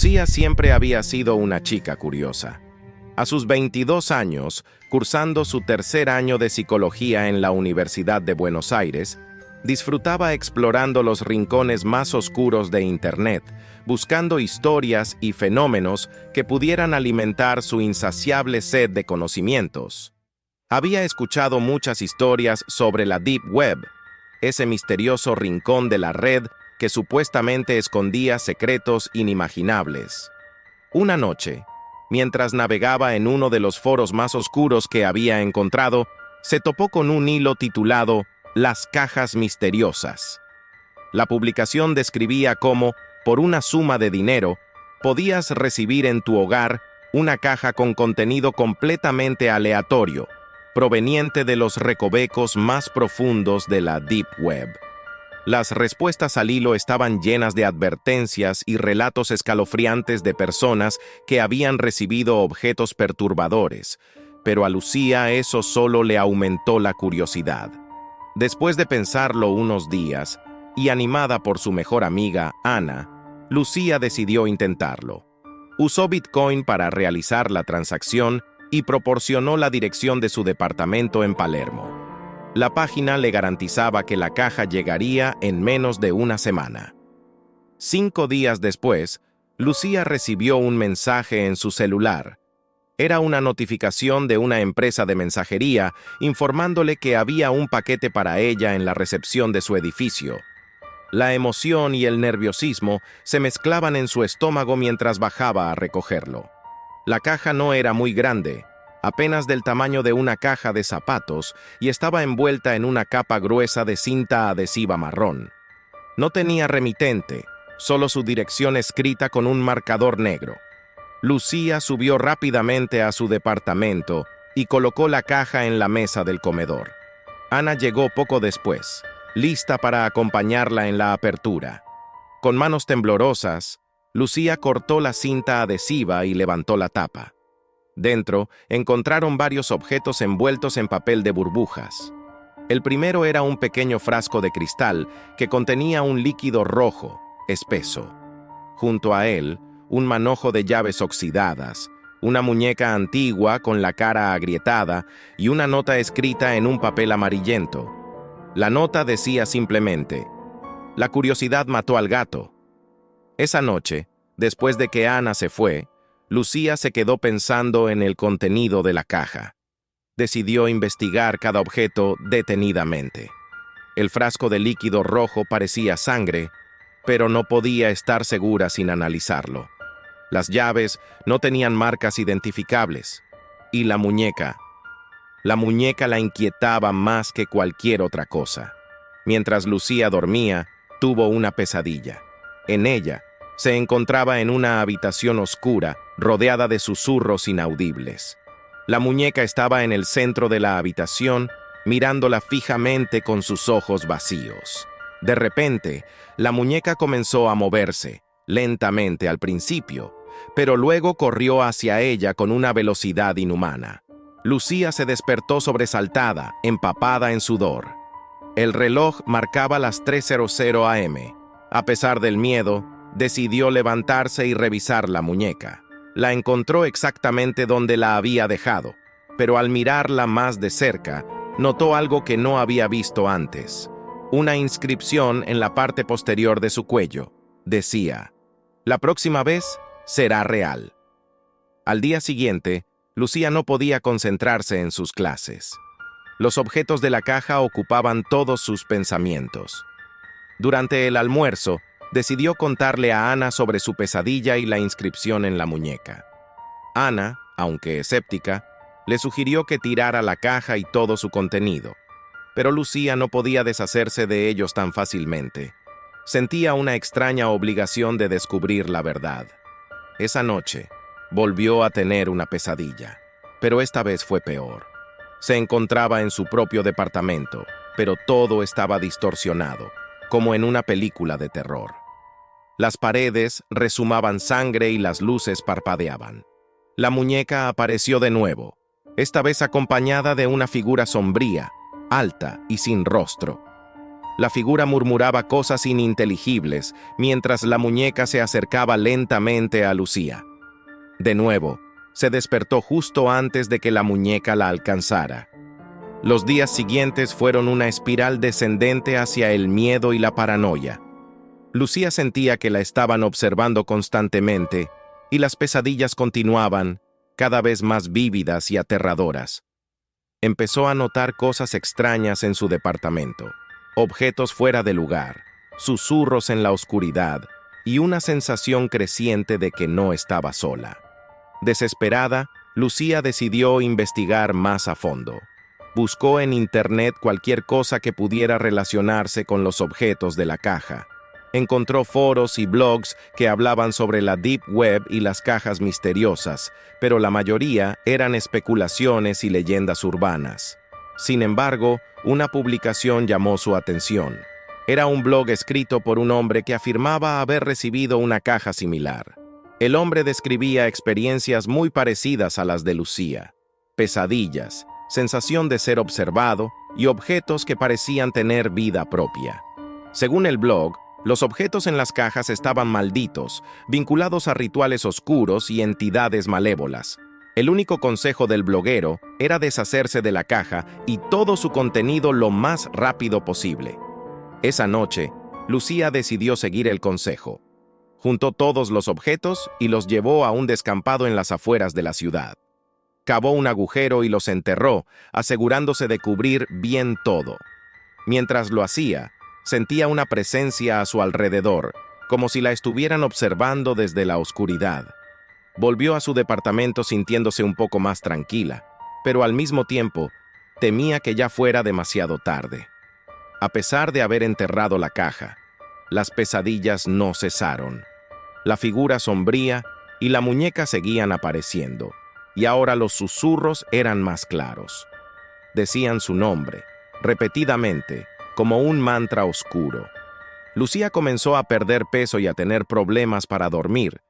Lucía siempre había sido una chica curiosa. A sus 22 años, cursando su tercer año de psicología en la Universidad de Buenos Aires, disfrutaba explorando los rincones más oscuros de Internet, buscando historias y fenómenos que pudieran alimentar su insaciable sed de conocimientos. Había escuchado muchas historias sobre la Deep Web, ese misterioso rincón de la red que supuestamente escondía secretos inimaginables. Una noche, mientras navegaba en uno de los foros más oscuros que había encontrado, se topó con un hilo titulado Las cajas misteriosas. La publicación describía cómo, por una suma de dinero, podías recibir en tu hogar una caja con contenido completamente aleatorio, proveniente de los recovecos más profundos de la Deep Web. Las respuestas al hilo estaban llenas de advertencias y relatos escalofriantes de personas que habían recibido objetos perturbadores, pero a Lucía eso solo le aumentó la curiosidad. Después de pensarlo unos días, y animada por su mejor amiga, Ana, Lucía decidió intentarlo. Usó Bitcoin para realizar la transacción y proporcionó la dirección de su departamento en Palermo. La página le garantizaba que la caja llegaría en menos de una semana. 5 días después, Lucía recibió un mensaje en su celular. Era una notificación de una empresa de mensajería informándole que había un paquete para ella en la recepción de su edificio. La emoción y el nerviosismo se mezclaban en su estómago mientras bajaba a recogerlo. La caja no era muy grande, apenas del tamaño de una caja de zapatos, y estaba envuelta en una capa gruesa de cinta adhesiva marrón. No tenía remitente, solo su dirección escrita con un marcador negro. Lucía subió rápidamente a su departamento y colocó la caja en la mesa del comedor. Ana llegó poco después, lista para acompañarla en la apertura. Con manos temblorosas, Lucía cortó la cinta adhesiva y levantó la tapa. Dentro, encontraron varios objetos envueltos en papel de burbujas. El primero era un pequeño frasco de cristal que contenía un líquido rojo, espeso. Junto a él, un manojo de llaves oxidadas, una muñeca antigua con la cara agrietada y una nota escrita en un papel amarillento. La nota decía simplemente: «La curiosidad mató al gato». Esa noche, después de que Ana se fue, Lucía se quedó pensando en el contenido de la caja. Decidió investigar cada objeto detenidamente. El frasco de líquido rojo parecía sangre, pero no podía estar segura sin analizarlo. Las llaves no tenían marcas identificables. Y la muñeca la inquietaba más que cualquier otra cosa. Mientras Lucía dormía, tuvo una pesadilla. En ella, se encontraba en una habitación oscura, rodeada de susurros inaudibles. La muñeca estaba en el centro de la habitación, mirándola fijamente con sus ojos vacíos. De repente, la muñeca comenzó a moverse, lentamente al principio, pero luego corrió hacia ella con una velocidad inhumana. Lucía se despertó sobresaltada, empapada en sudor. El reloj marcaba las 3:00 am. A pesar del miedo, decidió levantarse y revisar la muñeca. La encontró exactamente donde la había dejado, pero al mirarla más de cerca, notó algo que no había visto antes. Una inscripción en la parte posterior de su cuello. Decía: «La próxima vez será real». Al día siguiente, Lucía no podía concentrarse en sus clases. Los objetos de la caja ocupaban todos sus pensamientos. Durante el almuerzo, decidió contarle a Ana sobre su pesadilla y la inscripción en la muñeca. Ana, aunque escéptica, le sugirió que tirara la caja y todo su contenido, pero Lucía no podía deshacerse de ellos tan fácilmente. Sentía una extraña obligación de descubrir la verdad. Esa noche, volvió a tener una pesadilla, pero esta vez fue peor. Se encontraba en su propio departamento, pero todo estaba distorsionado, como en una película de terror. Las paredes rezumaban sangre y las luces parpadeaban. La muñeca apareció de nuevo, esta vez acompañada de una figura sombría, alta y sin rostro. La figura murmuraba cosas ininteligibles mientras la muñeca se acercaba lentamente a Lucía. De nuevo, se despertó justo antes de que la muñeca la alcanzara. Los días siguientes fueron una espiral descendente hacia el miedo y la paranoia. Lucía sentía que la estaban observando constantemente y las pesadillas continuaban, cada vez más vívidas y aterradoras. Empezó a notar cosas extrañas en su departamento, objetos fuera de lugar, susurros en la oscuridad y una sensación creciente de que no estaba sola. Desesperada, Lucía decidió investigar más a fondo. Buscó en internet cualquier cosa que pudiera relacionarse con los objetos de la caja. Encontró foros y blogs que hablaban sobre la Deep Web y las cajas misteriosas, pero la mayoría eran especulaciones y leyendas urbanas. Sin embargo, una publicación llamó su atención. Era un blog escrito por un hombre que afirmaba haber recibido una caja similar. El hombre describía experiencias muy parecidas a las de Lucía: pesadillas, sensación de ser observado y objetos que parecían tener vida propia. Según el blog, los objetos en las cajas estaban malditos, vinculados a rituales oscuros y entidades malévolas. El único consejo del bloguero era deshacerse de la caja y todo su contenido lo más rápido posible. Esa noche, Lucía decidió seguir el consejo. Juntó todos los objetos y los llevó a un descampado en las afueras de la ciudad. Cavó un agujero y los enterró, asegurándose de cubrir bien todo. Mientras lo hacía, sentía una presencia a su alrededor, como si la estuvieran observando desde la oscuridad. Volvió a su departamento sintiéndose un poco más tranquila, pero al mismo tiempo temía que ya fuera demasiado tarde. A pesar de haber enterrado la caja, las pesadillas no cesaron. La figura sombría y la muñeca seguían apareciendo, y ahora los susurros eran más claros. Decían su nombre, repetidamente, como un mantra oscuro. Lucía comenzó a perder peso y a tener problemas para dormir.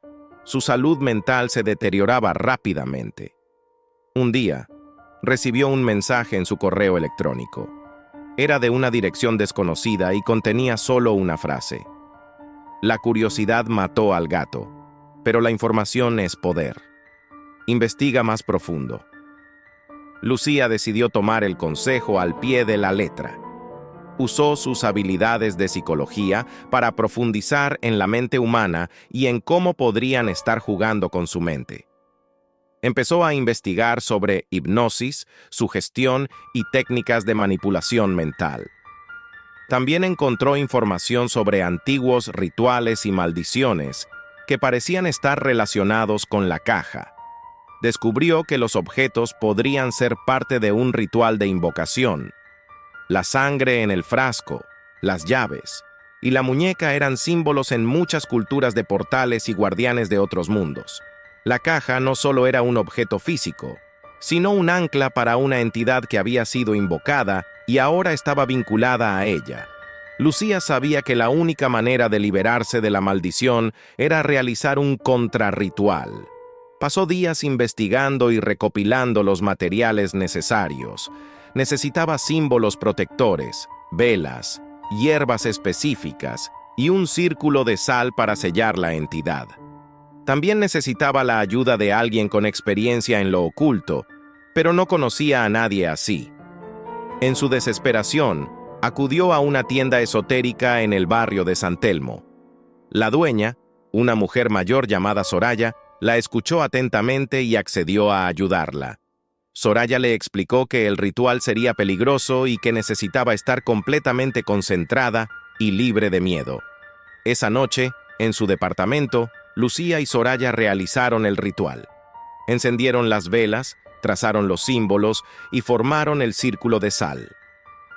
Su salud mental se deterioraba rápidamente. Un día, recibió un mensaje en su correo electrónico. Era de una dirección desconocida y contenía solo una frase: "La curiosidad mató al gato, pero la información es poder. Investiga más profundo". Lucía decidió tomar el consejo al pie de la letra. Usó sus habilidades de psicología para profundizar en la mente humana y en cómo podrían estar jugando con su mente. Empezó a investigar sobre hipnosis, sugestión y técnicas de manipulación mental. También encontró información sobre antiguos rituales y maldiciones que parecían estar relacionados con la caja. Descubrió que los objetos podrían ser parte de un ritual de invocación. La sangre en el frasco, las llaves y la muñeca eran símbolos en muchas culturas de portales y guardianes de otros mundos. La caja no solo era un objeto físico, sino un ancla para una entidad que había sido invocada y ahora estaba vinculada a ella. Lucía sabía que la única manera de liberarse de la maldición era realizar un contrarritual. Pasó días investigando y recopilando los materiales necesarios. Necesitaba símbolos protectores, velas, hierbas específicas y un círculo de sal para sellar la entidad. También necesitaba la ayuda de alguien con experiencia en lo oculto, pero no conocía a nadie así. En su desesperación, acudió a una tienda esotérica en el barrio de San Telmo. La dueña, una mujer mayor llamada Soraya, la escuchó atentamente y accedió a ayudarla. Soraya le explicó que el ritual sería peligroso y que necesitaba estar completamente concentrada y libre de miedo. Esa noche, en su departamento, Lucía y Soraya realizaron el ritual. Encendieron las velas, trazaron los símbolos y formaron el círculo de sal.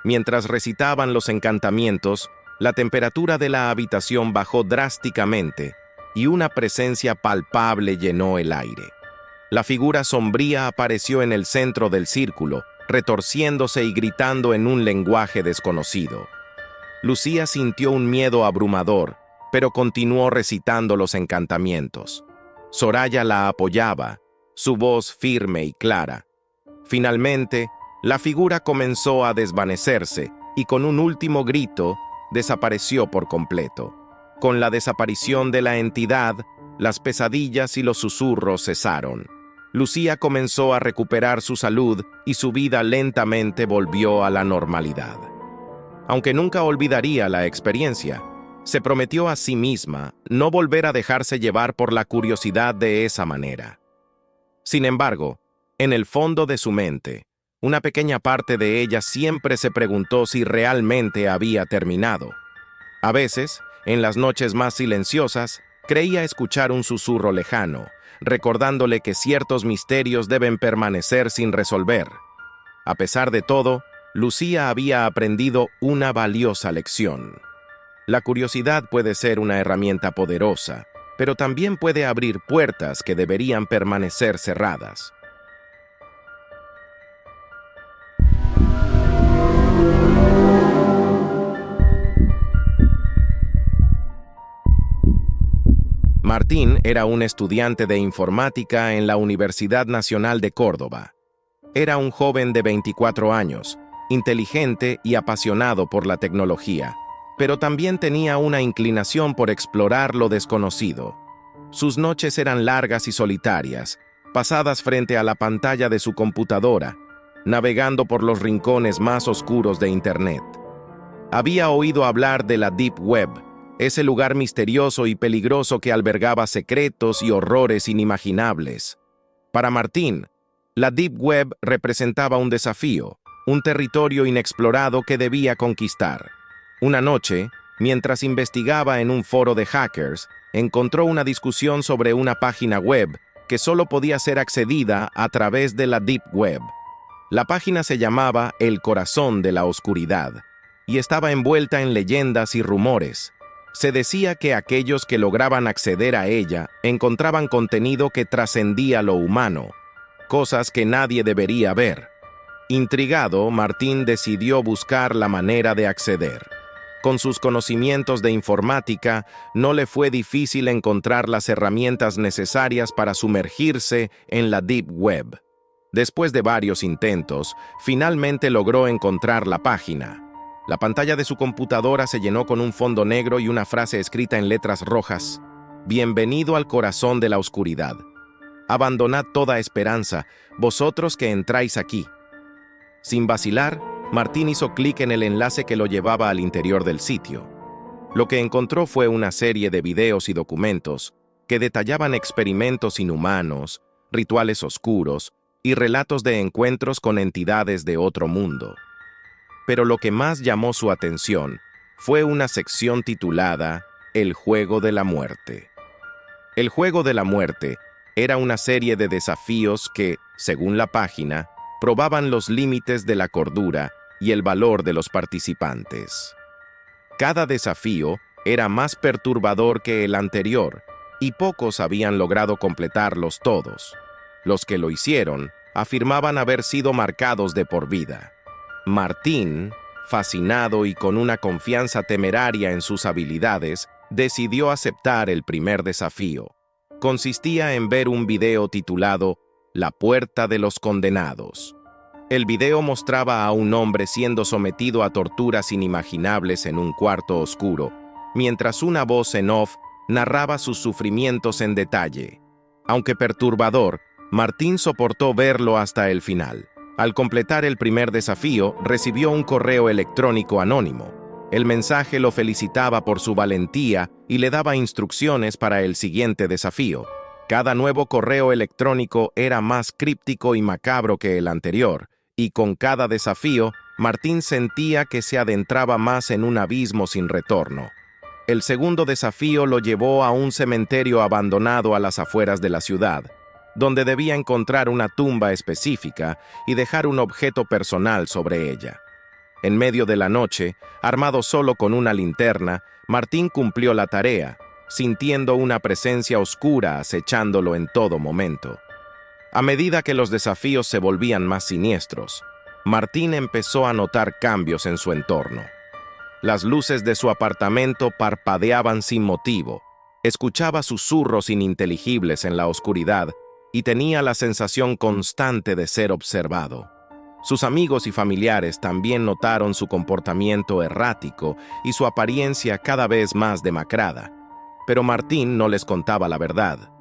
Mientras recitaban los encantamientos, la temperatura de la habitación bajó drásticamente y una presencia palpable llenó el aire. La figura sombría apareció en el centro del círculo, retorciéndose y gritando en un lenguaje desconocido. Lucía sintió un miedo abrumador, pero continuó recitando los encantamientos. Soraya la apoyaba, su voz firme y clara. Finalmente, la figura comenzó a desvanecerse y con un último grito desapareció por completo. Con la desaparición de la entidad, las pesadillas y los susurros cesaron. Lucía comenzó a recuperar su salud y su vida lentamente volvió a la normalidad. Aunque nunca olvidaría la experiencia, se prometió a sí misma no volver a dejarse llevar por la curiosidad de esa manera. Sin embargo, en el fondo de su mente, una pequeña parte de ella siempre se preguntó si realmente había terminado. A veces, en las noches más silenciosas, creía escuchar un susurro lejano, recordándole que ciertos misterios deben permanecer sin resolver. A pesar de todo, Lucía había aprendido una valiosa lección. La curiosidad puede ser una herramienta poderosa, pero también puede abrir puertas que deberían permanecer cerradas. Martín era un estudiante de informática en la Universidad Nacional de Córdoba. Era un joven de 24 años, inteligente y apasionado por la tecnología, pero también tenía una inclinación por explorar lo desconocido. Sus noches eran largas y solitarias, pasadas frente a la pantalla de su computadora, navegando por los rincones más oscuros de Internet. Había oído hablar de la Deep Web, ese lugar misterioso y peligroso que albergaba secretos y horrores inimaginables. Para Martín, la Deep Web representaba un desafío, un territorio inexplorado que debía conquistar. Una noche, mientras investigaba en un foro de hackers, encontró una discusión sobre una página web que solo podía ser accedida a través de la Deep Web. La página se llamaba El Corazón de la Oscuridad y estaba envuelta en leyendas y rumores. Se decía que aquellos que lograban acceder a ella encontraban contenido que trascendía lo humano, cosas que nadie debería ver. Intrigado, Martín decidió buscar la manera de acceder. Con sus conocimientos de informática, no le fue difícil encontrar las herramientas necesarias para sumergirse en la Deep Web. Después de varios intentos, finalmente logró encontrar la página. La pantalla de su computadora se llenó con un fondo negro y una frase escrita en letras rojas: «Bienvenido al corazón de la oscuridad. Abandonad toda esperanza, vosotros que entráis aquí». Sin vacilar, Martín hizo clic en el enlace que lo llevaba al interior del sitio. Lo que encontró fue una serie de videos y documentos que detallaban experimentos inhumanos, rituales oscuros y relatos de encuentros con entidades de otro mundo. Pero lo que más llamó su atención fue una sección titulada El Juego de la Muerte. El Juego de la Muerte era una serie de desafíos que, según la página, probaban los límites de la cordura y el valor de los participantes. Cada desafío era más perturbador que el anterior, y pocos habían logrado completarlos todos. Los que lo hicieron afirmaban haber sido marcados de por vida. Martín, fascinado y con una confianza temeraria en sus habilidades, decidió aceptar el primer desafío. Consistía en ver un video titulado La Puerta de los Condenados. El video mostraba a un hombre siendo sometido a torturas inimaginables en un cuarto oscuro, mientras una voz en off narraba sus sufrimientos en detalle. Aunque perturbador, Martín soportó verlo hasta el final. Al completar el primer desafío, recibió un correo electrónico anónimo. El mensaje lo felicitaba por su valentía y le daba instrucciones para el siguiente desafío. Cada nuevo correo electrónico era más críptico y macabro que el anterior, y con cada desafío, Martín sentía que se adentraba más en un abismo sin retorno. El segundo desafío lo llevó a un cementerio abandonado a las afueras de la ciudad, donde debía encontrar una tumba específica y dejar un objeto personal sobre ella. En medio de la noche, armado solo con una linterna, Martín cumplió la tarea, sintiendo una presencia oscura acechándolo en todo momento. A medida que los desafíos se volvían más siniestros, Martín empezó a notar cambios en su entorno. Las luces de su apartamento parpadeaban sin motivo, escuchaba susurros ininteligibles en la oscuridad y tenía la sensación constante de ser observado. Sus amigos y familiares también notaron su comportamiento errático y su apariencia cada vez más demacrada. Pero Martín no les contaba la verdad.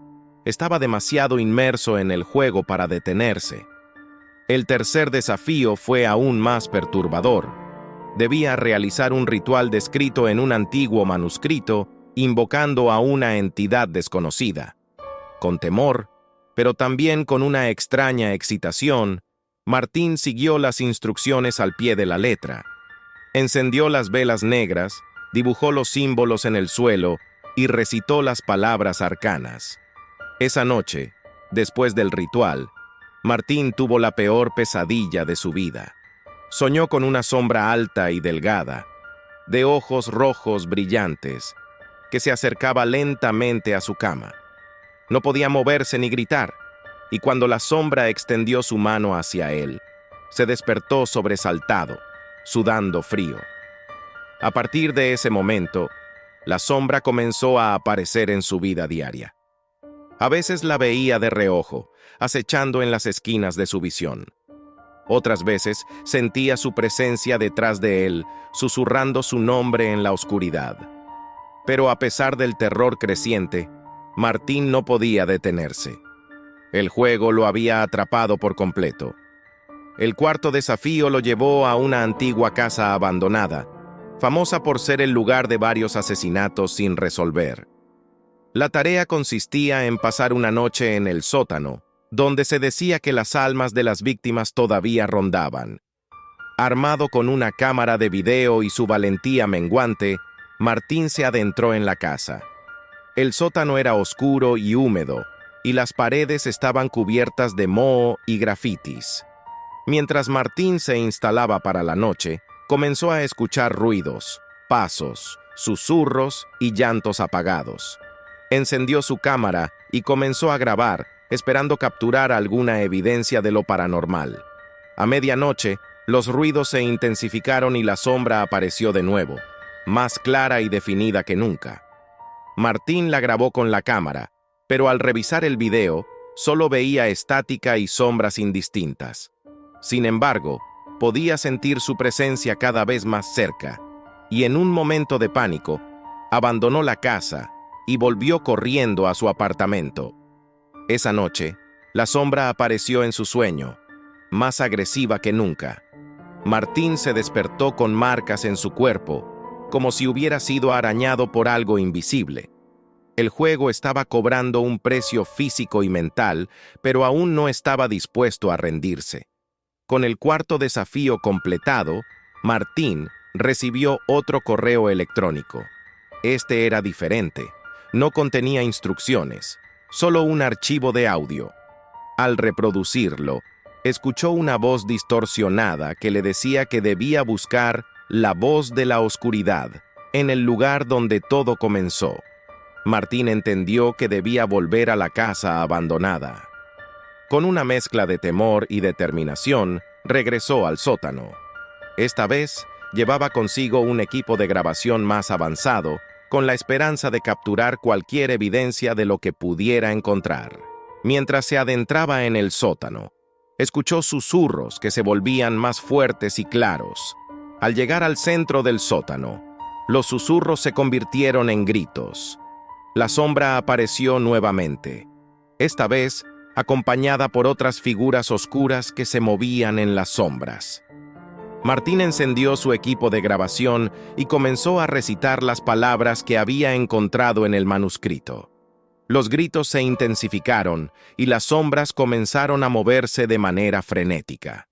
Estaba demasiado inmerso en el juego para detenerse. El tercer desafío fue aún más perturbador. Debía realizar un ritual descrito en un antiguo manuscrito, invocando a una entidad desconocida. Con temor, pero también con una extraña excitación, Martín siguió las instrucciones al pie de la letra. Encendió las velas negras, dibujó los símbolos en el suelo y recitó las palabras arcanas. Esa noche, después del ritual, Martín tuvo la peor pesadilla de su vida. Soñó con una sombra alta y delgada, de ojos rojos brillantes, que se acercaba lentamente a su cama. No podía moverse ni gritar, y cuando la sombra extendió su mano hacia él, se despertó sobresaltado, sudando frío. A partir de ese momento, la sombra comenzó a aparecer en su vida diaria. A veces la veía de reojo, acechando en las esquinas de su visión. Otras veces sentía su presencia detrás de él, susurrando su nombre en la oscuridad. Pero a pesar del terror creciente, Martín no podía detenerse. El juego lo había atrapado por completo. El cuarto desafío lo llevó a una antigua casa abandonada, famosa por ser el lugar de varios asesinatos sin resolver. La tarea consistía en pasar una noche en el sótano, donde se decía que las almas de las víctimas todavía rondaban. Armado con una cámara de video y su valentía menguante, Martín se adentró en la casa. El sótano era oscuro y húmedo, y las paredes estaban cubiertas de moho y grafitis. Mientras Martín se instalaba para la noche, comenzó a escuchar ruidos, pasos, susurros y llantos apagados. Encendió su cámara y comenzó a grabar, esperando capturar alguna evidencia de lo paranormal. A medianoche, los ruidos se intensificaron y la sombra apareció de nuevo, más clara y definida que nunca. Martín la grabó con la cámara, pero al revisar el video, solo veía estática y sombras indistintas. Sin embargo, podía sentir su presencia cada vez más cerca, y en un momento de pánico, abandonó la casa y volvió corriendo a su apartamento. Esa noche, la sombra apareció en su sueño, más agresiva que nunca. Martín se despertó con marcas en su cuerpo, como si hubiera sido arañado por algo invisible. El juego estaba cobrando un precio físico y mental, pero aún no estaba dispuesto a rendirse. Con el cuarto desafío completado, Martín recibió otro correo electrónico. Este era diferente. No contenía instrucciones, solo un archivo de audio. Al reproducirlo, escuchó una voz distorsionada que le decía que debía buscar la voz de la oscuridad en el lugar donde todo comenzó. Martín entendió que debía volver a la casa abandonada. Con una mezcla de temor y determinación, regresó al sótano. Esta vez, llevaba consigo un equipo de grabación más avanzado, con la esperanza de capturar cualquier evidencia de lo que pudiera encontrar. Mientras se adentraba en el sótano, escuchó susurros que se volvían más fuertes y claros. Al llegar al centro del sótano, los susurros se convirtieron en gritos. La sombra apareció nuevamente, esta vez acompañada por otras figuras oscuras que se movían en las sombras. Martín encendió su equipo de grabación y comenzó a recitar las palabras que había encontrado en el manuscrito. Los gritos se intensificaron y las sombras comenzaron a moverse de manera frenética.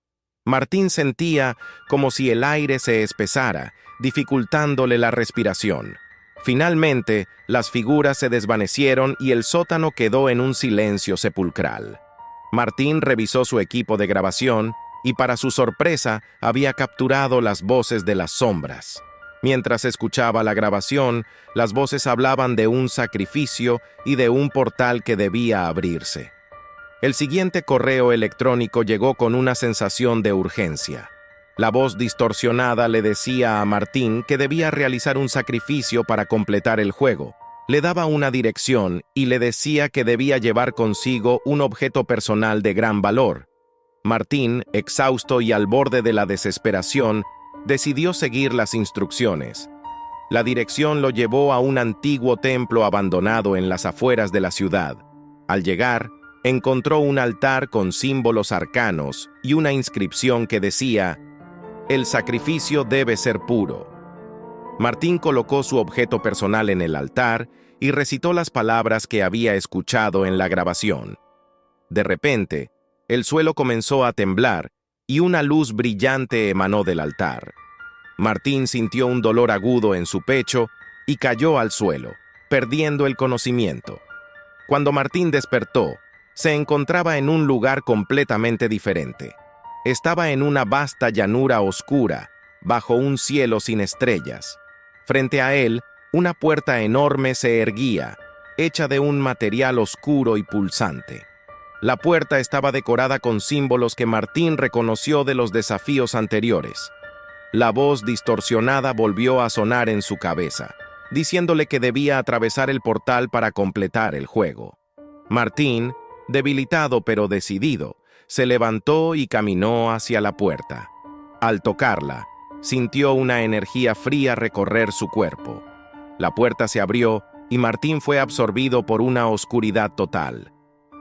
Martín sentía como si el aire se espesara, dificultándole la respiración. Finalmente, las figuras se desvanecieron y el sótano quedó en un silencio sepulcral. Martín revisó su equipo de grabación y, para su sorpresa, había capturado las voces de las sombras. Mientras escuchaba la grabación, las voces hablaban de un sacrificio y de un portal que debía abrirse. El siguiente correo electrónico llegó con una sensación de urgencia. La voz distorsionada le decía a Martín que debía realizar un sacrificio para completar el juego. Le daba una dirección y le decía que debía llevar consigo un objeto personal de gran valor. Martín, exhausto y al borde de la desesperación, decidió seguir las instrucciones. La dirección lo llevó a un antiguo templo abandonado en las afueras de la ciudad. Al llegar, encontró un altar con símbolos arcanos y una inscripción que decía: «El sacrificio debe ser puro». Martín colocó su objeto personal en el altar y recitó las palabras que había escuchado en la grabación. De repente, el suelo comenzó a temblar y una luz brillante emanó del altar. Martín sintió un dolor agudo en su pecho y cayó al suelo, perdiendo el conocimiento. Cuando Martín despertó, se encontraba en un lugar completamente diferente. Estaba en una vasta llanura oscura, bajo un cielo sin estrellas. Frente a él, una puerta enorme se erguía, hecha de un material oscuro y pulsante. La puerta estaba decorada con símbolos que Martín reconoció de los desafíos anteriores. La voz distorsionada volvió a sonar en su cabeza, diciéndole que debía atravesar el portal para completar el juego. Martín, debilitado pero decidido, se levantó y caminó hacia la puerta. Al tocarla, sintió una energía fría recorrer su cuerpo. La puerta se abrió y Martín fue absorbido por una oscuridad total.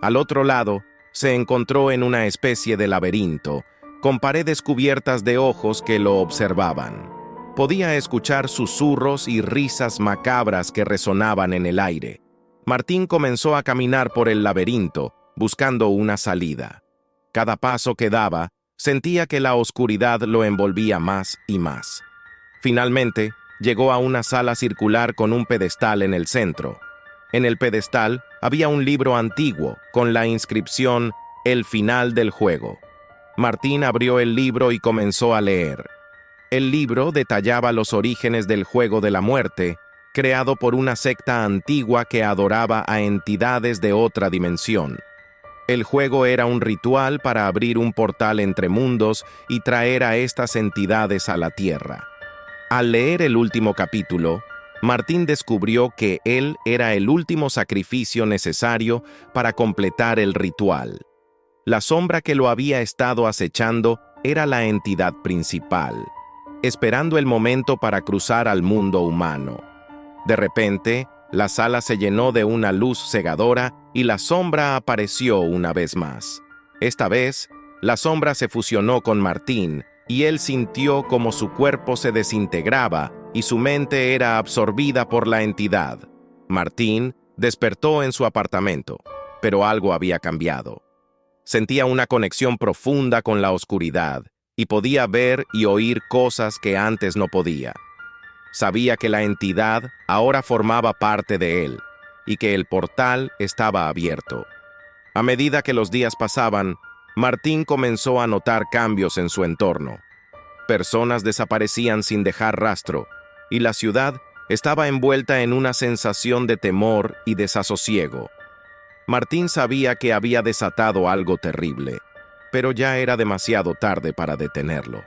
Al otro lado, se encontró en una especie de laberinto, con paredes cubiertas de ojos que lo observaban. Podía escuchar susurros y risas macabras que resonaban en el aire. Martín comenzó a caminar por el laberinto, buscando una salida. Cada paso que daba, sentía que la oscuridad lo envolvía más y más. Finalmente, llegó a una sala circular con un pedestal en el centro. En el pedestal había un libro antiguo con la inscripción «El final del juego». Martín abrió el libro y comenzó a leer. El libro detallaba los orígenes del juego de la muerte, creado por una secta antigua que adoraba a entidades de otra dimensión. El juego era un ritual para abrir un portal entre mundos y traer a estas entidades a la Tierra. Al leer el último capítulo, Martín descubrió que él era el último sacrificio necesario para completar el ritual. La sombra que lo había estado acechando era la entidad principal, esperando el momento para cruzar al mundo humano. De repente, la sala se llenó de una luz cegadora y la sombra apareció una vez más. Esta vez, la sombra se fusionó con Martín y él sintió como su cuerpo se desintegraba y su mente era absorbida por la entidad. Martín despertó en su apartamento, pero algo había cambiado. Sentía una conexión profunda con la oscuridad y podía ver y oír cosas que antes no podía. Sabía que la entidad ahora formaba parte de él y que el portal estaba abierto. A medida que los días pasaban, Martín comenzó a notar cambios en su entorno. Personas desaparecían sin dejar rastro y la ciudad estaba envuelta en una sensación de temor y desasosiego. Martín sabía que había desatado algo terrible, pero ya era demasiado tarde para detenerlo.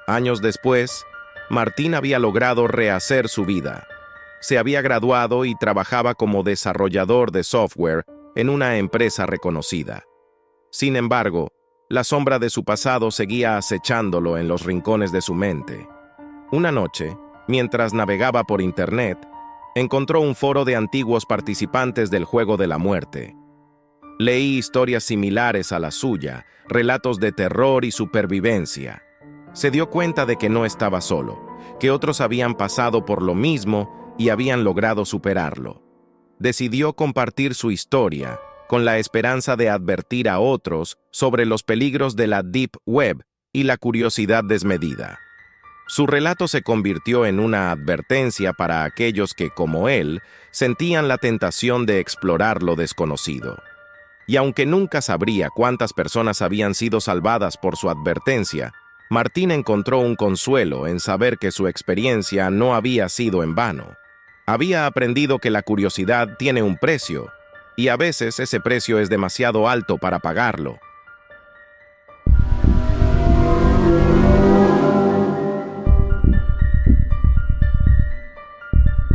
Años después, Martín había logrado rehacer su vida. Se había graduado y trabajaba como desarrollador de software en una empresa reconocida. Sin embargo, la sombra de su pasado seguía acechándolo en los rincones de su mente. Una noche, mientras navegaba por Internet, encontró un foro de antiguos participantes del juego de la muerte. Leí historias similares a la suya, relatos de terror y supervivencia. Se dio cuenta de que no estaba solo, que otros habían pasado por lo mismo y habían logrado superarlo. Decidió compartir su historia con la esperanza de advertir a otros sobre los peligros de la Deep Web y la curiosidad desmedida. Su relato se convirtió en una advertencia para aquellos que, como él, sentían la tentación de explorar lo desconocido. Y aunque nunca sabría cuántas personas habían sido salvadas por su advertencia, Martín encontró un consuelo en saber que su experiencia no había sido en vano. Había aprendido que la curiosidad tiene un precio, y a veces ese precio es demasiado alto para pagarlo.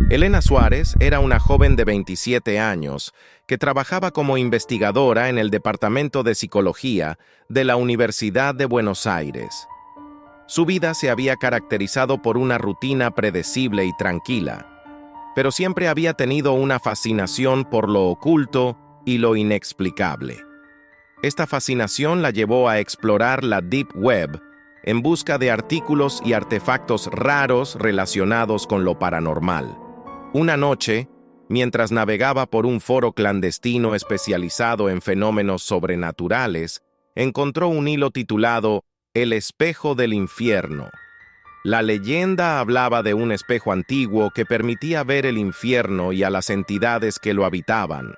Elena Suárez era una joven de 27 años que trabajaba como investigadora en el Departamento de Psicología de la Universidad de Buenos Aires. Su vida se había caracterizado por una rutina predecible y tranquila, pero siempre había tenido una fascinación por lo oculto y lo inexplicable. Esta fascinación la llevó a explorar la Deep Web en busca de artículos y artefactos raros relacionados con lo paranormal. Una noche, mientras navegaba por un foro clandestino especializado en fenómenos sobrenaturales, encontró un hilo titulado El espejo del infierno. La leyenda hablaba de un espejo antiguo que permitía ver el infierno y a las entidades que lo habitaban.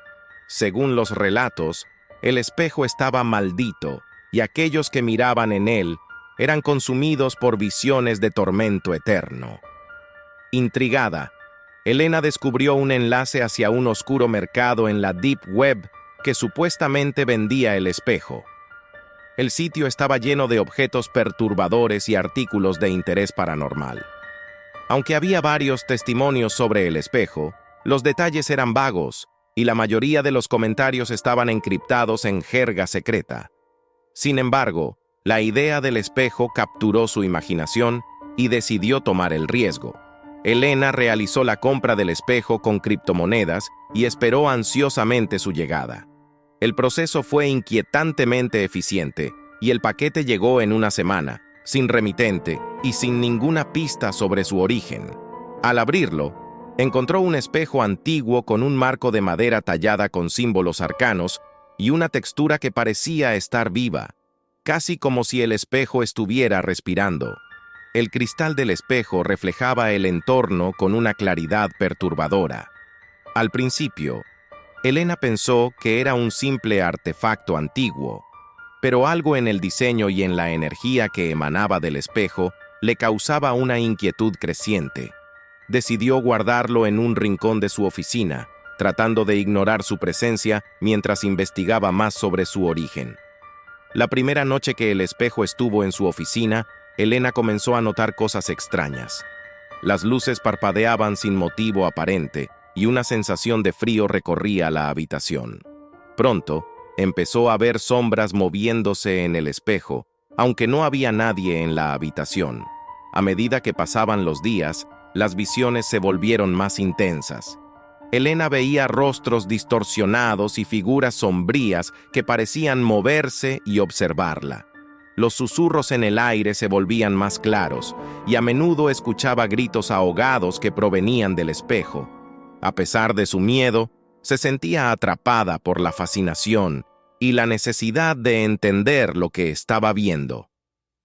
Según los relatos, el espejo estaba maldito y aquellos que miraban en él eran consumidos por visiones de tormento eterno. Intrigada, Elena descubrió un enlace hacia un oscuro mercado en la Deep Web que supuestamente vendía el espejo. El sitio estaba lleno de objetos perturbadores y artículos de interés paranormal. Aunque había varios testimonios sobre el espejo, los detalles eran vagos y la mayoría de los comentarios estaban encriptados en jerga secreta. Sin embargo, la idea del espejo capturó su imaginación y decidió tomar el riesgo. Elena realizó la compra del espejo con criptomonedas y esperó ansiosamente su llegada. El proceso fue inquietantemente eficiente y el paquete llegó en una semana, sin remitente y sin ninguna pista sobre su origen. Al abrirlo, encontró un espejo antiguo con un marco de madera tallada con símbolos arcanos y una textura que parecía estar viva, casi como si el espejo estuviera respirando. El cristal del espejo reflejaba el entorno con una claridad perturbadora. Al principio, Elena pensó que era un simple artefacto antiguo, pero algo en el diseño y en la energía que emanaba del espejo le causaba una inquietud creciente. Decidió guardarlo en un rincón de su oficina, tratando de ignorar su presencia mientras investigaba más sobre su origen. La primera noche que el espejo estuvo en su oficina, Elena comenzó a notar cosas extrañas. Las luces parpadeaban sin motivo aparente y una sensación de frío recorría la habitación. Pronto, empezó a ver sombras moviéndose en el espejo, aunque no había nadie en la habitación. A medida que pasaban los días, las visiones se volvieron más intensas. Elena veía rostros distorsionados y figuras sombrías que parecían moverse y observarla. Los susurros en el aire se volvían más claros y a menudo escuchaba gritos ahogados que provenían del espejo. A pesar de su miedo, se sentía atrapada por la fascinación y la necesidad de entender lo que estaba viendo.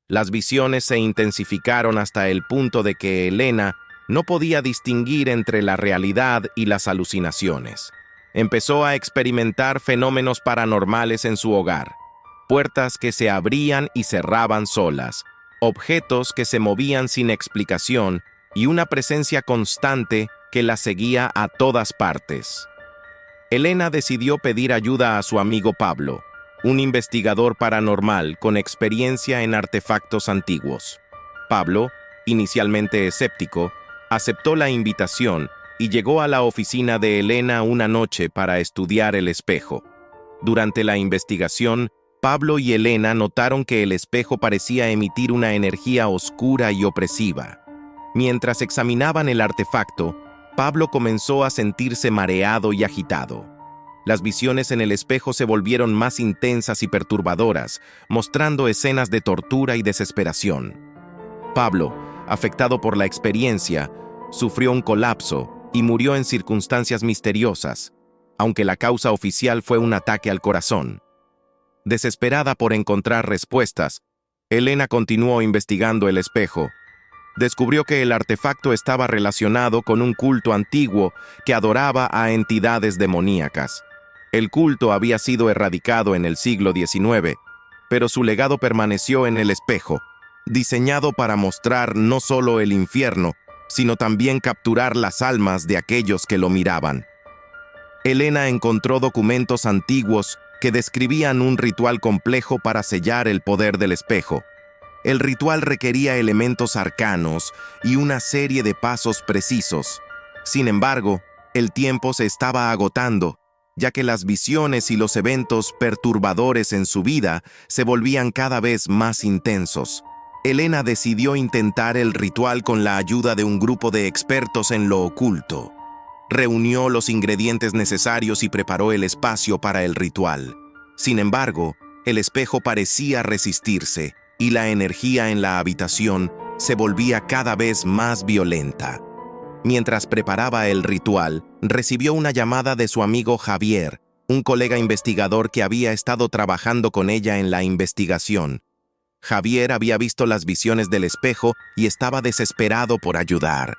Las visiones se intensificaron hasta el punto de que Elena no podía distinguir entre la realidad y las alucinaciones. Empezó a experimentar fenómenos paranormales en su hogar. Puertas que se abrían y cerraban solas, objetos que se movían sin explicación y una presencia constante que la seguía a todas partes. Elena decidió pedir ayuda a su amigo Pablo, un investigador paranormal con experiencia en artefactos antiguos. Pablo, inicialmente escéptico, aceptó la invitación y llegó a la oficina de Elena una noche para estudiar el espejo. Durante la investigación, Pablo y Elena notaron que el espejo parecía emitir una energía oscura y opresiva. Mientras examinaban el artefacto, Pablo comenzó a sentirse mareado y agitado. Las visiones en el espejo se volvieron más intensas y perturbadoras, mostrando escenas de tortura y desesperación. Pablo, afectado por la experiencia, sufrió un colapso y murió en circunstancias misteriosas, aunque la causa oficial fue un ataque al corazón. Desesperada por encontrar respuestas, Elena continuó investigando el espejo. Descubrió que el artefacto estaba relacionado con un culto antiguo que adoraba a entidades demoníacas. El culto había sido erradicado en el siglo XIX, pero su legado permaneció en el espejo, diseñado para mostrar no solo el infierno, sino también capturar las almas de aquellos que lo miraban. Elena encontró documentos antiguos que describían un ritual complejo para sellar el poder del espejo. El ritual requería elementos arcanos y una serie de pasos precisos. Sin embargo, el tiempo se estaba agotando, ya que las visiones y los eventos perturbadores en su vida se volvían cada vez más intensos. Elena decidió intentar el ritual con la ayuda de un grupo de expertos en lo oculto. Reunió los ingredientes necesarios y preparó el espacio para el ritual. Sin embargo, el espejo parecía resistirse y la energía en la habitación se volvía cada vez más violenta. Mientras preparaba el ritual, recibió una llamada de su amigo Javier, un colega investigador que había estado trabajando con ella en la investigación. Javier había visto las visiones del espejo y estaba desesperado por ayudar.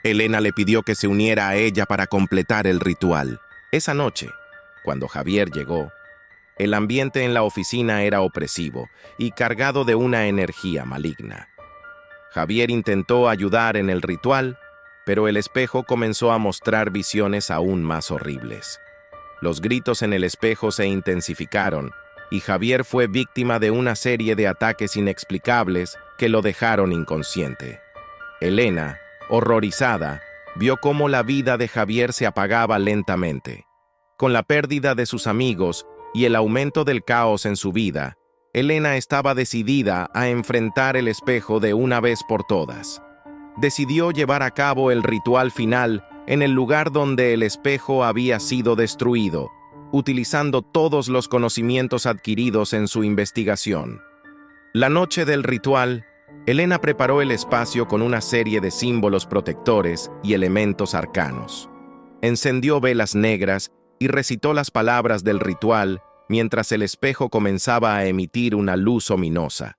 Elena le pidió que se uniera a ella para completar el ritual. Esa noche, cuando Javier llegó, el ambiente en la oficina era opresivo y cargado de una energía maligna. Javier intentó ayudar en el ritual, pero el espejo comenzó a mostrar visiones aún más horribles. Los gritos en el espejo se intensificaron, y Javier fue víctima de una serie de ataques inexplicables que lo dejaron inconsciente. Elena, horrorizada, vio cómo la vida de Javier se apagaba lentamente. Con la pérdida de sus amigos y el aumento del caos en su vida, Elena estaba decidida a enfrentar el espejo de una vez por todas. Decidió llevar a cabo el ritual final en el lugar donde el espejo había sido destruido, utilizando todos los conocimientos adquiridos en su investigación. La noche del ritual, Elena preparó el espacio con una serie de símbolos protectores y elementos arcanos. Encendió velas negras y recitó las palabras del ritual mientras el espejo comenzaba a emitir una luz ominosa.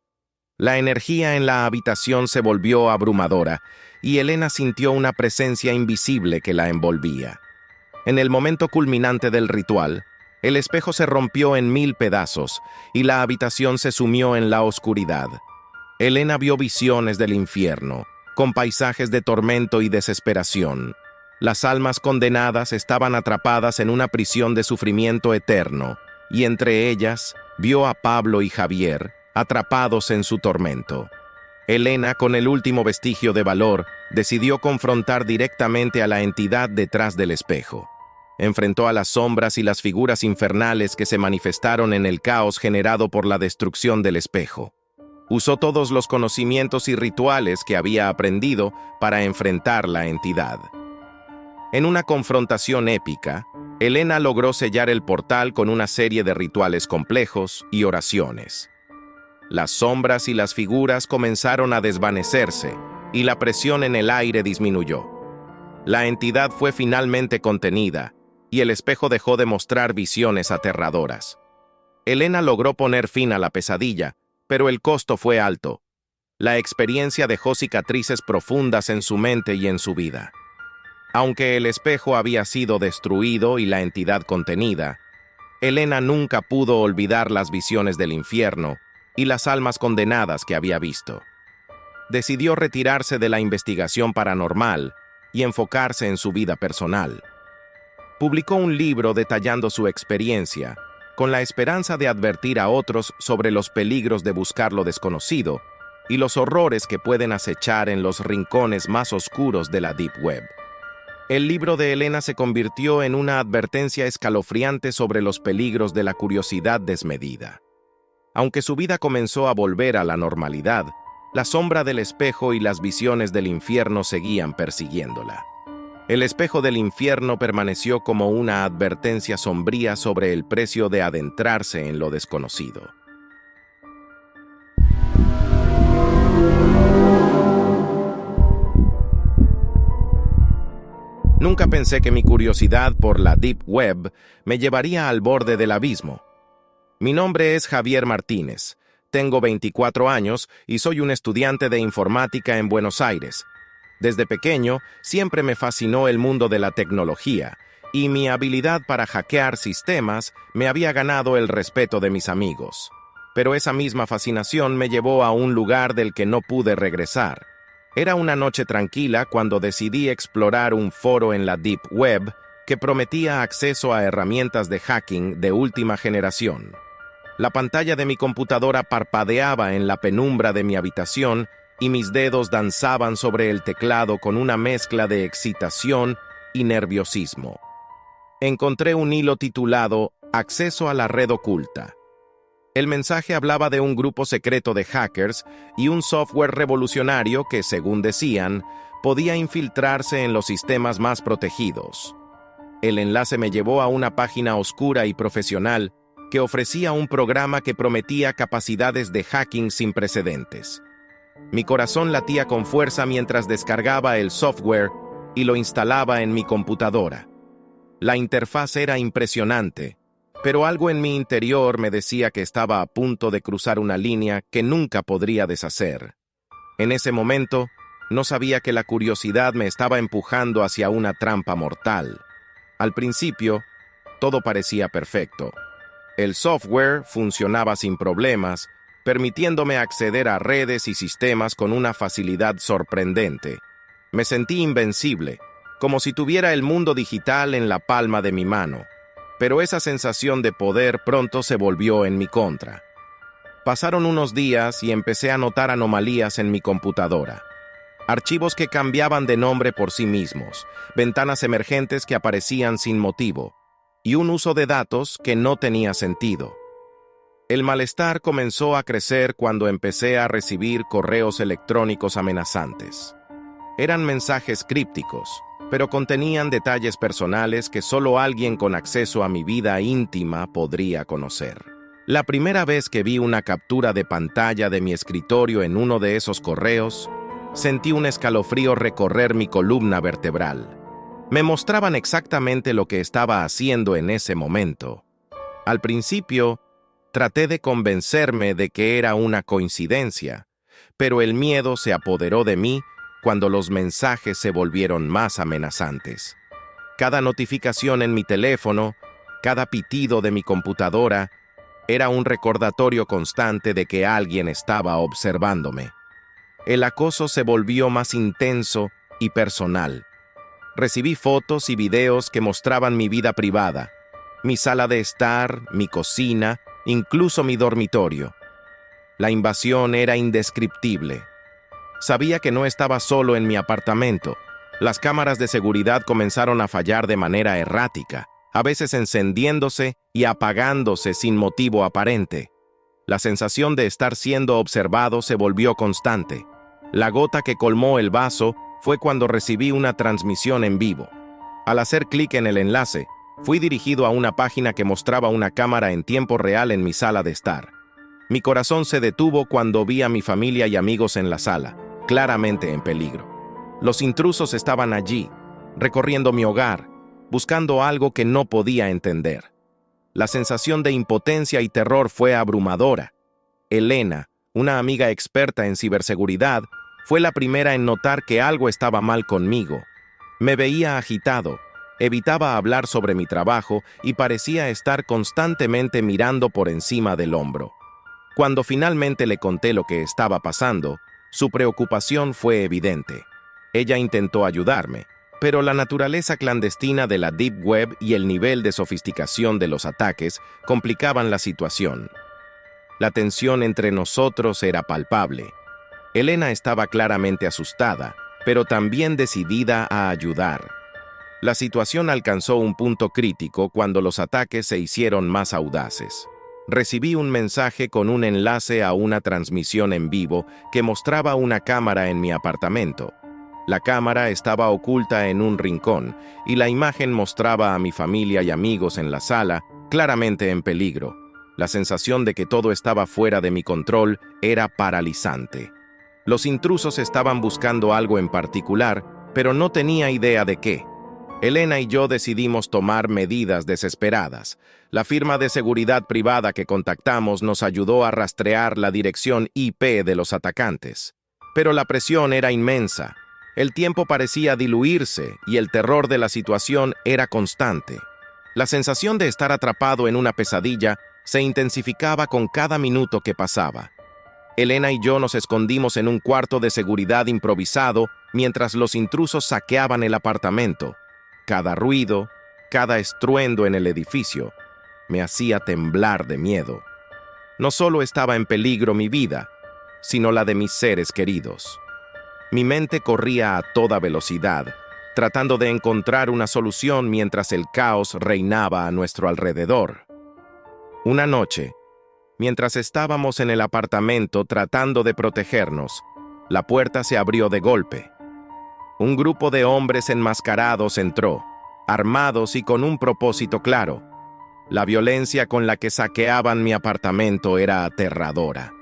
La energía en la habitación se volvió abrumadora y Elena sintió una presencia invisible que la envolvía. En el momento culminante del ritual, el espejo se rompió en 1000 pedazos y la habitación se sumió en la oscuridad. Elena vio visiones del infierno, con paisajes de tormento y desesperación. Las almas condenadas estaban atrapadas en una prisión de sufrimiento eterno, y entre ellas vio a Pablo y Javier atrapados en su tormento. Elena, con el último vestigio de valor, decidió confrontar directamente a la entidad detrás del espejo. Enfrentó a las sombras y las figuras infernales que se manifestaron en el caos generado por la destrucción del espejo. Usó todos los conocimientos y rituales que había aprendido para enfrentar la entidad. En una confrontación épica, Elena logró sellar el portal con una serie de rituales complejos y oraciones. Las sombras y las figuras comenzaron a desvanecerse y la presión en el aire disminuyó. La entidad fue finalmente contenida y el espejo dejó de mostrar visiones aterradoras. Elena logró poner fin a la pesadilla, pero el costo fue alto. La experiencia dejó cicatrices profundas en su mente y en su vida. Aunque el espejo había sido destruido y la entidad contenida, Elena nunca pudo olvidar las visiones del infierno y las almas condenadas que había visto. Decidió retirarse de la investigación paranormal y enfocarse en su vida personal. Publicó un libro detallando su experiencia, con la esperanza de advertir a otros sobre los peligros de buscar lo desconocido y los horrores que pueden acechar en los rincones más oscuros de la Deep Web. El libro de Elena se convirtió en una advertencia escalofriante sobre los peligros de la curiosidad desmedida. Aunque su vida comenzó a volver a la normalidad, la sombra del espejo y las visiones del infierno seguían persiguiéndola. El espejo del infierno permaneció como una advertencia sombría sobre el precio de adentrarse en lo desconocido. Nunca pensé que mi curiosidad por la Deep Web me llevaría al borde del abismo. Mi nombre es Javier Martínez, tengo 24 años y soy un estudiante de informática en Buenos Aires. Desde pequeño, siempre me fascinó el mundo de la tecnología, y mi habilidad para hackear sistemas me había ganado el respeto de mis amigos. Pero esa misma fascinación me llevó a un lugar del que no pude regresar. Era una noche tranquila cuando decidí explorar un foro en la Deep Web que prometía acceso a herramientas de hacking de última generación. La pantalla de mi computadora parpadeaba en la penumbra de mi habitación y mis dedos danzaban sobre el teclado con una mezcla de excitación y nerviosismo. Encontré un hilo titulado Acceso a la red oculta. El mensaje hablaba de un grupo secreto de hackers y un software revolucionario que, según decían, podía infiltrarse en los sistemas más protegidos. El enlace me llevó a una página oscura y profesional que ofrecía un programa que prometía capacidades de hacking sin precedentes. Mi corazón latía con fuerza mientras descargaba el software y lo instalaba en mi computadora. La interfaz era impresionante, pero algo en mi interior me decía que estaba a punto de cruzar una línea que nunca podría deshacer. En ese momento, no sabía que la curiosidad me estaba empujando hacia una trampa mortal. Al principio, todo parecía perfecto. El software funcionaba sin problemas, permitiéndome acceder a redes y sistemas con una facilidad sorprendente. Me sentí invencible, como si tuviera el mundo digital en la palma de mi mano. Pero esa sensación de poder pronto se volvió en mi contra. Pasaron unos días y empecé a notar anomalías en mi computadora. Archivos que cambiaban de nombre por sí mismos, ventanas emergentes que aparecían sin motivo, y un uso de datos que no tenía sentido. El malestar comenzó a crecer cuando empecé a recibir correos electrónicos amenazantes. Eran mensajes crípticos, pero contenían detalles personales que solo alguien con acceso a mi vida íntima podría conocer. La primera vez que vi una captura de pantalla de mi escritorio en uno de esos correos, sentí un escalofrío recorrer mi columna vertebral. Me mostraban exactamente lo que estaba haciendo en ese momento. Al principio, traté de convencerme de que era una coincidencia, pero el miedo se apoderó de mí cuando los mensajes se volvieron más amenazantes. Cada notificación en mi teléfono, cada pitido de mi computadora, era un recordatorio constante de que alguien estaba observándome. El acoso se volvió más intenso y personal. Recibí fotos y videos que mostraban mi vida privada, mi sala de estar, mi cocina, incluso mi dormitorio. La invasión era indescriptible. Sabía que no estaba solo en mi apartamento. Las cámaras de seguridad comenzaron a fallar de manera errática, a veces encendiéndose y apagándose sin motivo aparente. La sensación de estar siendo observado se volvió constante. La gota que colmó el vaso fue cuando recibí una transmisión en vivo. Al hacer clic en el enlace, fui dirigido a una página que mostraba una cámara en tiempo real en mi sala de estar. Mi corazón se detuvo cuando vi a mi familia y amigos en la sala, claramente en peligro. Los intrusos estaban allí, recorriendo mi hogar, buscando algo que no podía entender. La sensación de impotencia y terror fue abrumadora. Elena, una amiga experta en ciberseguridad, fue la primera en notar que algo estaba mal conmigo. Me veía agitado, evitaba hablar sobre mi trabajo y parecía estar constantemente mirando por encima del hombro. Cuando finalmente le conté lo que estaba pasando, su preocupación fue evidente. Ella intentó ayudarme, pero la naturaleza clandestina de la Deep Web y el nivel de sofisticación de los ataques complicaban la situación. La tensión entre nosotros era palpable. Elena estaba claramente asustada, pero también decidida a ayudar. La situación alcanzó un punto crítico cuando los ataques se hicieron más audaces. Recibí un mensaje con un enlace a una transmisión en vivo que mostraba una cámara en mi apartamento. La cámara estaba oculta en un rincón y la imagen mostraba a mi familia y amigos en la sala, claramente en peligro. La sensación de que todo estaba fuera de mi control era paralizante. Los intrusos estaban buscando algo en particular, pero no tenía idea de qué. Elena y yo decidimos tomar medidas desesperadas. La firma de seguridad privada que contactamos nos ayudó a rastrear la dirección IP de los atacantes. Pero la presión era inmensa. El tiempo parecía diluirse y el terror de la situación era constante. La sensación de estar atrapado en una pesadilla se intensificaba con cada minuto que pasaba. Elena y yo nos escondimos en un cuarto de seguridad improvisado mientras los intrusos saqueaban el apartamento. Cada ruido, cada estruendo en el edificio, me hacía temblar de miedo. No solo estaba en peligro mi vida, sino la de mis seres queridos. Mi mente corría a toda velocidad, tratando de encontrar una solución mientras el caos reinaba a nuestro alrededor. Una noche, mientras estábamos en el apartamento tratando de protegernos, la puerta se abrió de golpe. Un grupo de hombres enmascarados entró, armados y con un propósito claro. La violencia con la que saqueaban mi apartamento era aterradora.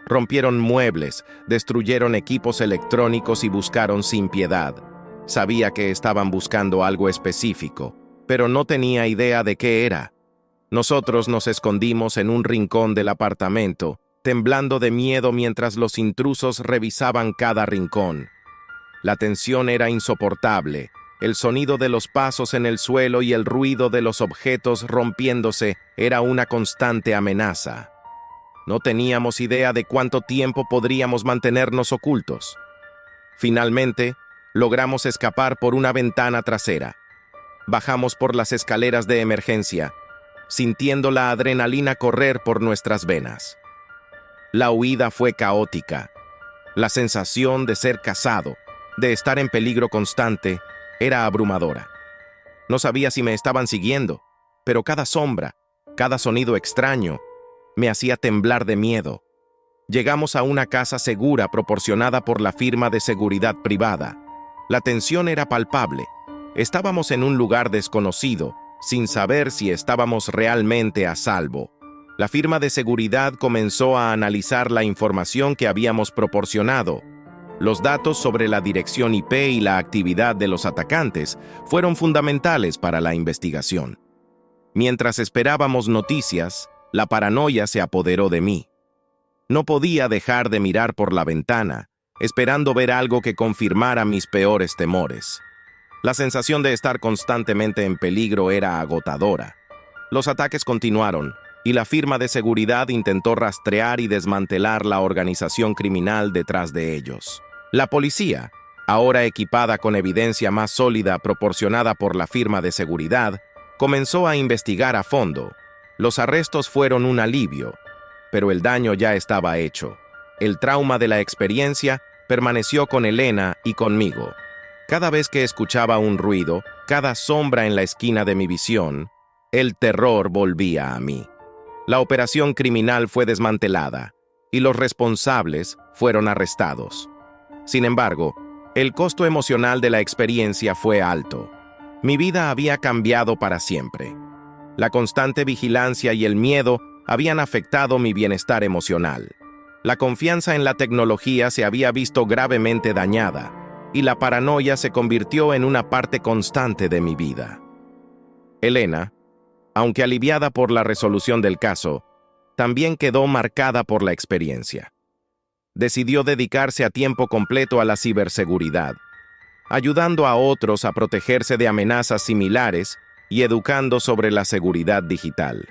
Rompieron muebles, destruyeron equipos electrónicos y buscaron sin piedad. Sabía que estaban buscando algo específico, pero no tenía idea de qué era. Nosotros nos escondimos en un rincón del apartamento, temblando de miedo mientras los intrusos revisaban cada rincón. La tensión era insoportable. El sonido de los pasos en el suelo y el ruido de los objetos rompiéndose era una constante amenaza. No teníamos idea de cuánto tiempo podríamos mantenernos ocultos. Finalmente, logramos escapar por una ventana trasera. Bajamos por las escaleras de emergencia, sintiendo la adrenalina correr por nuestras venas. La huida fue caótica. La sensación de ser cazado, de estar en peligro constante, era abrumadora. No sabía si me estaban siguiendo, pero cada sombra, cada sonido extraño, me hacía temblar de miedo. Llegamos a una casa segura proporcionada por la firma de seguridad privada. La tensión era palpable. Estábamos en un lugar desconocido, sin saber si estábamos realmente a salvo. La firma de seguridad comenzó a analizar la información que habíamos proporcionado. Los datos sobre la dirección IP y la actividad de los atacantes fueron fundamentales para la investigación. Mientras esperábamos noticias, la paranoia se apoderó de mí. No podía dejar de mirar por la ventana, esperando ver algo que confirmara mis peores temores. La sensación de estar constantemente en peligro era agotadora. Los ataques continuaron, y la firma de seguridad intentó rastrear y desmantelar la organización criminal detrás de ellos. La policía, ahora equipada con evidencia más sólida proporcionada por la firma de seguridad, comenzó a investigar a fondo. Los arrestos fueron un alivio, pero el daño ya estaba hecho. El trauma de la experiencia permaneció con Elena y conmigo. Cada vez que escuchaba un ruido, cada sombra en la esquina de mi visión, el terror volvía a mí. La operación criminal fue desmantelada y los responsables fueron arrestados. Sin embargo, el costo emocional de la experiencia fue alto. Mi vida había cambiado para siempre. La constante vigilancia y el miedo habían afectado mi bienestar emocional. La confianza en la tecnología se había visto gravemente dañada, y la paranoia se convirtió en una parte constante de mi vida. Elena, aunque aliviada por la resolución del caso, también quedó marcada por la experiencia. Decidió dedicarse a tiempo completo a la ciberseguridad, ayudando a otros a protegerse de amenazas similares y educando sobre la seguridad digital.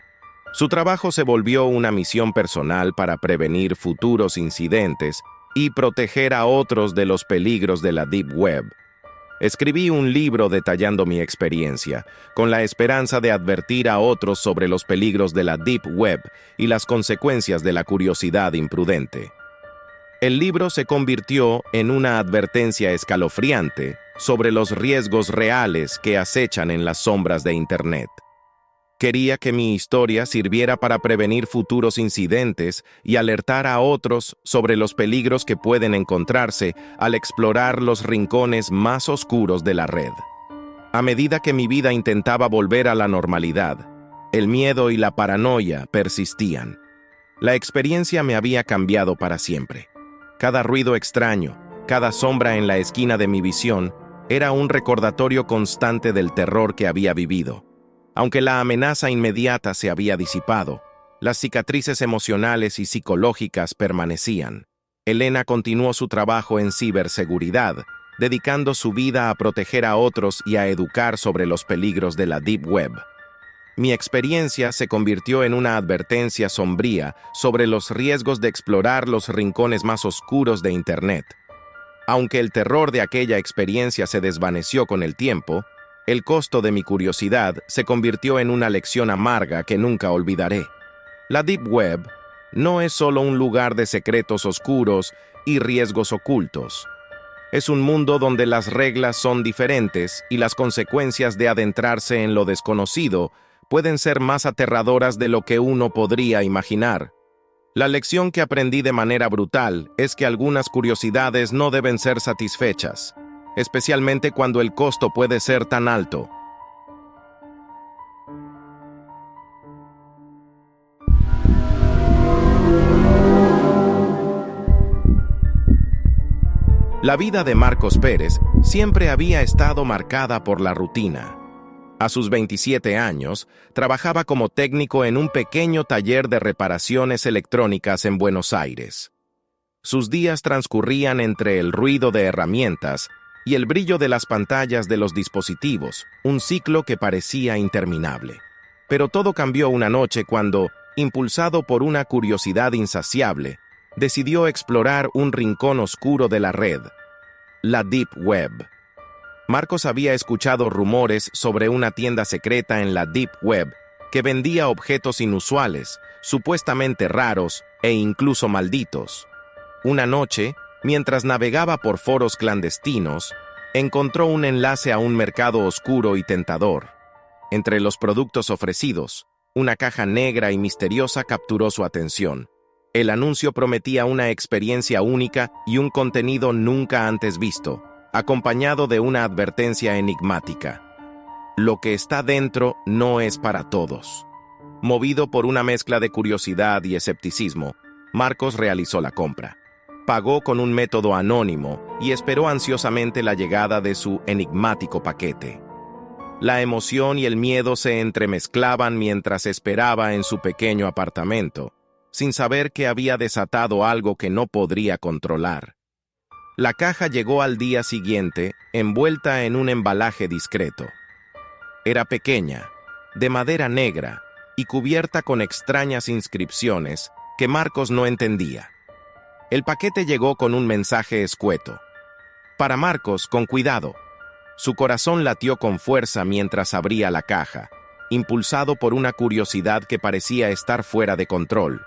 Su trabajo se volvió una misión personal para prevenir futuros incidentes y proteger a otros de los peligros de la Deep Web. Escribí un libro detallando mi experiencia, con la esperanza de advertir a otros sobre los peligros de la Deep Web y las consecuencias de la curiosidad imprudente. El libro se convirtió en una advertencia escalofriante sobre los riesgos reales que acechan en las sombras de Internet. Quería que mi historia sirviera para prevenir futuros incidentes y alertar a otros sobre los peligros que pueden encontrarse al explorar los rincones más oscuros de la red. A medida que mi vida intentaba volver a la normalidad, el miedo y la paranoia persistían. La experiencia me había cambiado para siempre. Cada ruido extraño, cada sombra en la esquina de mi visión, era un recordatorio constante del terror que había vivido. Aunque la amenaza inmediata se había disipado, las cicatrices emocionales y psicológicas permanecían. Elena continuó su trabajo en ciberseguridad, dedicando su vida a proteger a otros y a educar sobre los peligros de la Deep Web. Mi experiencia se convirtió en una advertencia sombría sobre los riesgos de explorar los rincones más oscuros de Internet. Aunque el terror de aquella experiencia se desvaneció con el tiempo, el costo de mi curiosidad se convirtió en una lección amarga que nunca olvidaré. La Deep Web, no es solo un lugar de secretos oscuros y riesgos ocultos. Es un mundo donde las reglas son diferentes y las consecuencias de adentrarse en lo desconocido pueden ser más aterradoras de lo que uno podría imaginar. La lección que aprendí de manera brutal es que algunas curiosidades no deben ser satisfechas, especialmente cuando el costo puede ser tan alto. La vida de Marcos Pérez siempre había estado marcada por la rutina. A sus 27 años, trabajaba como técnico en un pequeño taller de reparaciones electrónicas en Buenos Aires. Sus días transcurrían entre el ruido de herramientas y el brillo de las pantallas de los dispositivos, un ciclo que parecía interminable. Pero todo cambió una noche cuando, impulsado por una curiosidad insaciable, decidió explorar un rincón oscuro de la red, la Deep Web. Marcos había escuchado rumores sobre una tienda secreta en la Deep Web que vendía objetos inusuales, supuestamente raros e incluso malditos. Una noche, mientras navegaba por foros clandestinos, encontró un enlace a un mercado oscuro y tentador. Entre los productos ofrecidos, una caja negra y misteriosa capturó su atención. El anuncio prometía una experiencia única y un contenido nunca antes visto, acompañado de una advertencia enigmática. Lo que está dentro no es para todos. Movido por una mezcla de curiosidad y escepticismo, Marcos realizó la compra. Pagó con un método anónimo y esperó ansiosamente la llegada de su enigmático paquete. La emoción y el miedo se entremezclaban mientras esperaba en su pequeño apartamento, sin saber que había desatado algo que no podría controlar. La caja llegó al día siguiente, envuelta en un embalaje discreto. Era pequeña, de madera negra y cubierta con extrañas inscripciones que Marcos no entendía. El paquete llegó con un mensaje escueto. Para Marcos, con cuidado. Su corazón latió con fuerza mientras abría la caja, impulsado por una curiosidad que parecía estar fuera de control.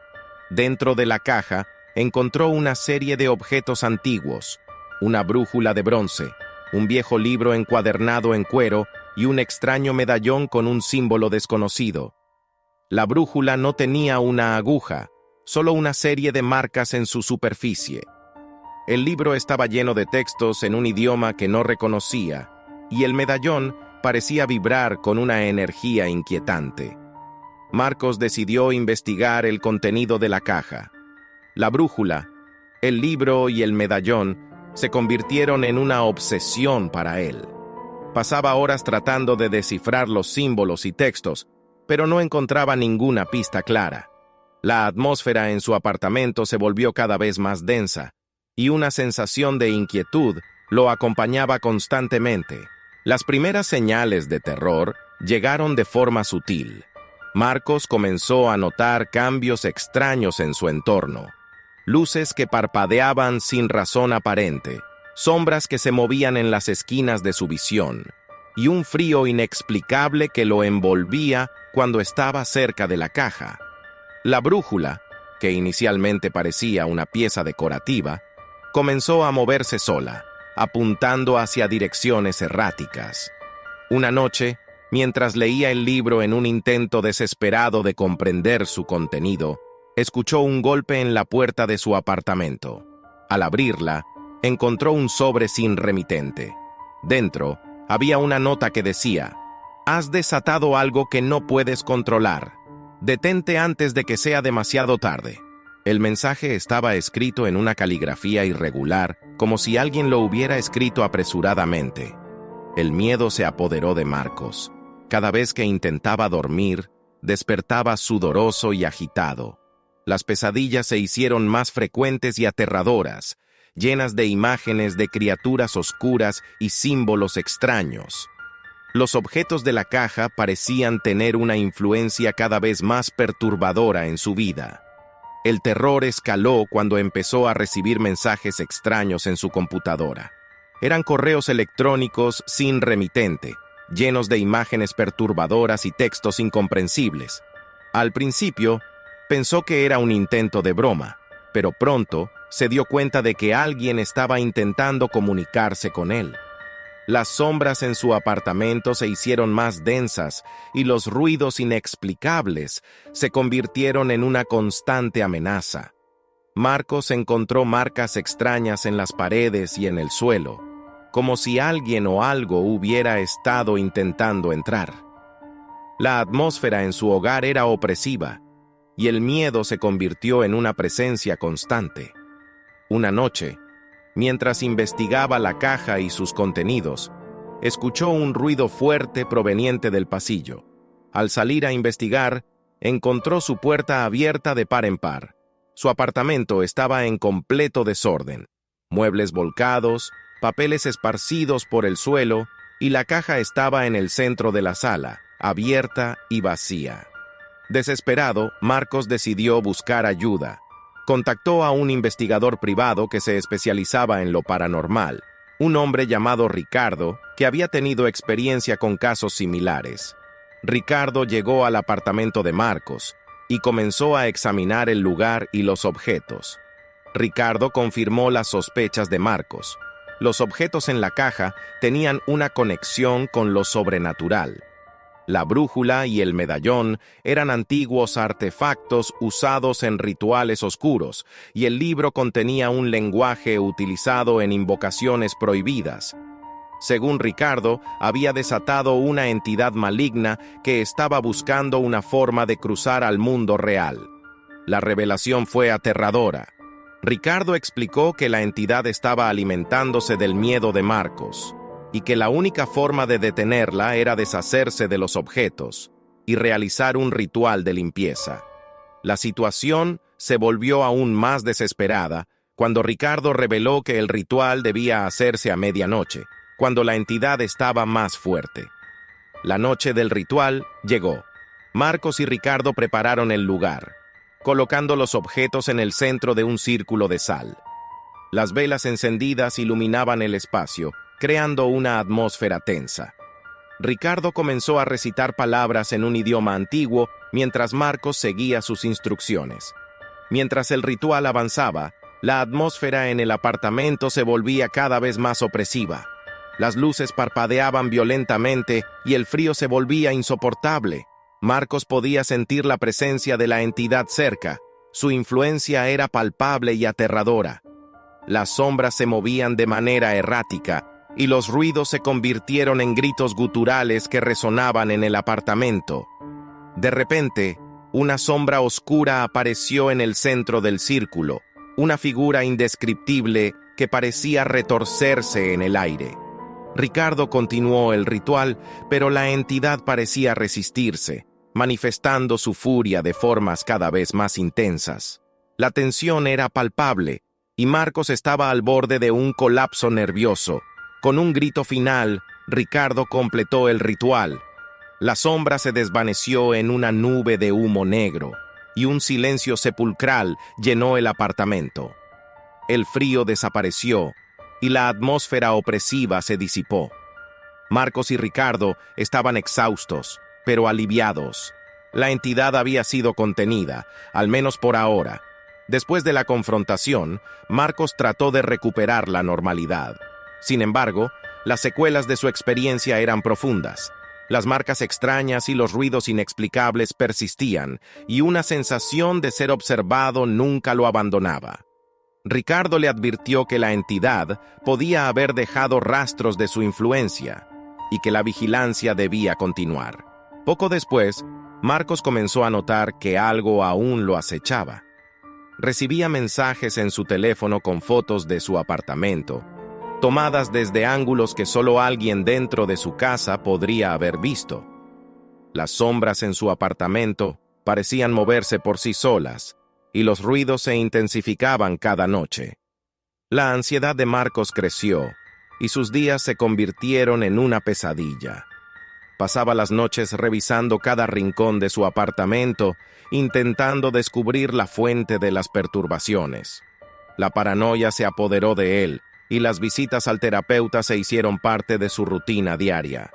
Dentro de la caja, encontró una serie de objetos antiguos, una brújula de bronce, un viejo libro encuadernado en cuero y un extraño medallón con un símbolo desconocido. La brújula no tenía una aguja, solo una serie de marcas en su superficie. El libro estaba lleno de textos en un idioma que no reconocía, y el medallón parecía vibrar con una energía inquietante. Marcos decidió investigar el contenido de la caja. La brújula, el libro y el medallón se convirtieron en una obsesión para él. Pasaba horas tratando de descifrar los símbolos y textos, pero no encontraba ninguna pista clara. La atmósfera en su apartamento se volvió cada vez más densa, y una sensación de inquietud lo acompañaba constantemente. Las primeras señales de terror llegaron de forma sutil. Marcos comenzó a notar cambios extraños en su entorno. Luces que parpadeaban sin razón aparente, sombras que se movían en las esquinas de su visión, y un frío inexplicable que lo envolvía cuando estaba cerca de la caja. La brújula, que inicialmente parecía una pieza decorativa, comenzó a moverse sola, apuntando hacia direcciones erráticas. Una noche, mientras leía el libro en un intento desesperado de comprender su contenido, escuchó un golpe en la puerta de su apartamento. Al abrirla, encontró un sobre sin remitente. Dentro, había una nota que decía: «Has desatado algo que no puedes controlar. Detente antes de que sea demasiado tarde». El mensaje estaba escrito en una caligrafía irregular, como si alguien lo hubiera escrito apresuradamente. El miedo se apoderó de Marcos. Cada vez que intentaba dormir, despertaba sudoroso y agitado. Las pesadillas se hicieron más frecuentes y aterradoras, llenas de imágenes de criaturas oscuras y símbolos extraños. Los objetos de la caja parecían tener una influencia cada vez más perturbadora en su vida. El terror escaló cuando empezó a recibir mensajes extraños en su computadora. Eran correos electrónicos sin remitente, llenos de imágenes perturbadoras y textos incomprensibles. Al principio, Pensó que era un intento de broma, pero pronto se dio cuenta de que alguien estaba intentando comunicarse con él. Las sombras en su apartamento se hicieron más densas y los ruidos inexplicables se convirtieron en una constante amenaza. Marcos encontró marcas extrañas en las paredes y en el suelo, como si alguien o algo hubiera estado intentando entrar. La atmósfera en su hogar era opresiva, y el miedo se convirtió en una presencia constante. Una noche, mientras investigaba la caja y sus contenidos, escuchó un ruido fuerte proveniente del pasillo. Al salir a investigar, encontró su puerta abierta de par en par. Su apartamento estaba en completo desorden. Muebles volcados, papeles esparcidos por el suelo, y la caja estaba en el centro de la sala, abierta y vacía. Desesperado, Marcos decidió buscar ayuda. Contactó a un investigador privado que se especializaba en lo paranormal, un hombre llamado Ricardo, que había tenido experiencia con casos similares. Ricardo llegó al apartamento de Marcos y comenzó a examinar el lugar y los objetos. Ricardo confirmó las sospechas de Marcos. Los objetos en la caja tenían una conexión con lo sobrenatural. La brújula y el medallón eran antiguos artefactos usados en rituales oscuros, y el libro contenía un lenguaje utilizado en invocaciones prohibidas. Según Ricardo, había desatado una entidad maligna que estaba buscando una forma de cruzar al mundo real. La revelación fue aterradora. Ricardo explicó que la entidad estaba alimentándose del miedo de Marcos, y que la única forma de detenerla era deshacerse de los objetos y realizar un ritual de limpieza. La situación se volvió aún más desesperada cuando Ricardo reveló que el ritual debía hacerse a medianoche, cuando la entidad estaba más fuerte. La noche del ritual llegó. Marcos y Ricardo prepararon el lugar, colocando los objetos en el centro de un círculo de sal. Las velas encendidas iluminaban el espacio, creando una atmósfera tensa. Ricardo comenzó a recitar palabras en un idioma antiguo mientras Marcos seguía sus instrucciones. Mientras el ritual avanzaba, la atmósfera en el apartamento se volvía cada vez más opresiva. Las luces parpadeaban violentamente y el frío se volvía insoportable. Marcos podía sentir la presencia de la entidad cerca. Su influencia era palpable y aterradora. Las sombras se movían de manera errática, y los ruidos se convirtieron en gritos guturales que resonaban en el apartamento. De repente, una sombra oscura apareció en el centro del círculo, una figura indescriptible que parecía retorcerse en el aire. Ricardo continuó el ritual, pero la entidad parecía resistirse, manifestando su furia de formas cada vez más intensas. La tensión era palpable, y Marcos estaba al borde de un colapso nervioso. Con un grito final, Ricardo completó el ritual. La sombra se desvaneció en una nube de humo negro, y un silencio sepulcral llenó el apartamento. El frío desapareció, y la atmósfera opresiva se disipó. Marcos y Ricardo estaban exhaustos, pero aliviados. La entidad había sido contenida, al menos por ahora. Después de la confrontación, Marcos trató de recuperar la normalidad. Sin embargo, las secuelas de su experiencia eran profundas. Las marcas extrañas y los ruidos inexplicables persistían, y una sensación de ser observado nunca lo abandonaba. Ricardo le advirtió que la entidad podía haber dejado rastros de su influencia, y que la vigilancia debía continuar. Poco después, Marcos comenzó a notar que algo aún lo acechaba. Recibía mensajes en su teléfono con fotos de su apartamento, tomadas desde ángulos que solo alguien dentro de su casa podría haber visto. Las sombras en su apartamento parecían moverse por sí solas, y los ruidos se intensificaban cada noche. La ansiedad de Marcos creció, y sus días se convirtieron en una pesadilla. Pasaba las noches revisando cada rincón de su apartamento, intentando descubrir la fuente de las perturbaciones. La paranoia se apoderó de él, y las visitas al terapeuta se hicieron parte de su rutina diaria.